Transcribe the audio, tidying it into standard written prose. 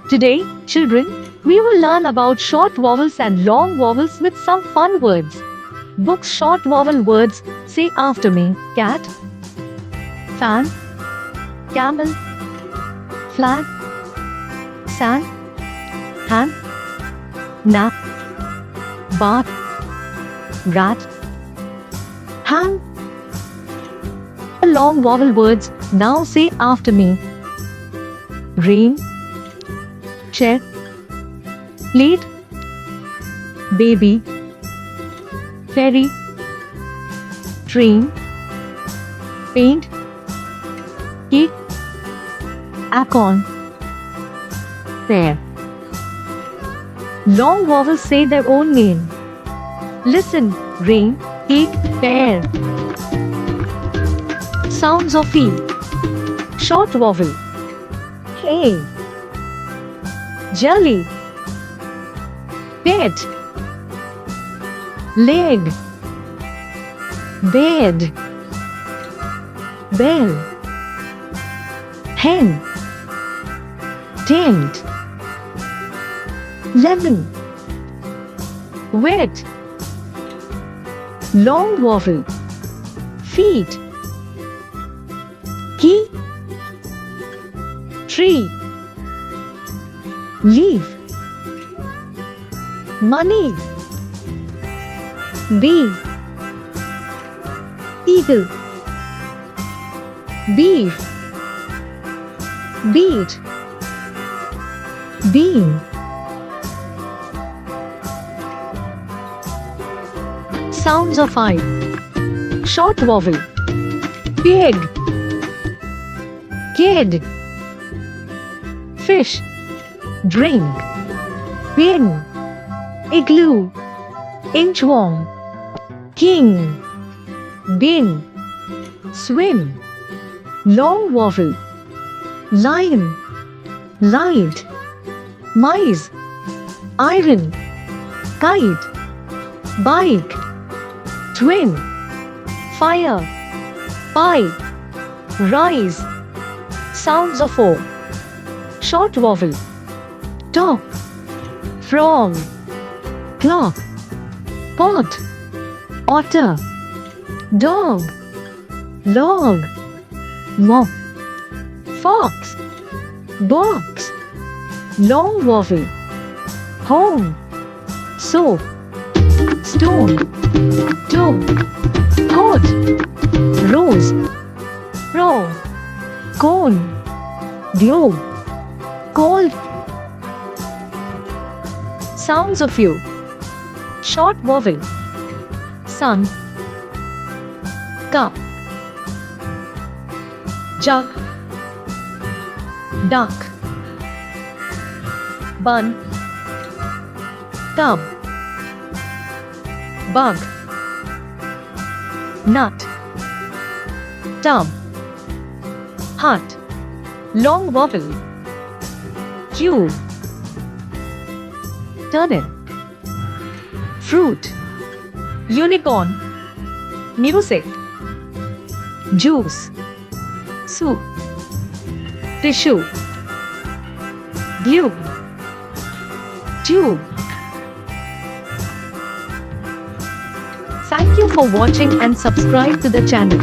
Today, children, we will learn about short vowels and long vowels with some fun words. Book's short vowel words. Say after me. Cat, fan, camel, flag, sand, hand, nap, bath, rat, ham. Long vowel words. Now say after me. Rain, chair, plate, baby, ferry, train, paint, cake, acorn, pear. Long vowels say their own name. Listen, rain, cake, pear. Sounds of E. Short vowel. Hey. Jelly. Pet. Leg. Bed. Bell. Hen. Tent. Lemon. Wet. Long vowel. Feet. Key, tree, leaf, money, bee, eagle, beef, beet, bean. Sounds of I. Short vowel. Pig, kid, fish, drink, pin, igloo, inchworm, king, bin, swim. Long vowel. Lion, light, mice, iron, kite, bike, twin, fire, pie, rise. Sounds of O. Short vowel. Top, frog, clock, pot, otter, dog, log, mop, fox, box. Long vowel. Home, soap, stone, toe, coat, rose, row, cone, globe, cold. Sounds of U. Short vowel. Sun, cup, jug, duck, bun, tub, bug, nut, tub, hut. Long vowel. Cube, turnip, fruit, unicorn, music, juice, soup, tissue, glue, tube. Thank you for watching and subscribe to the channel.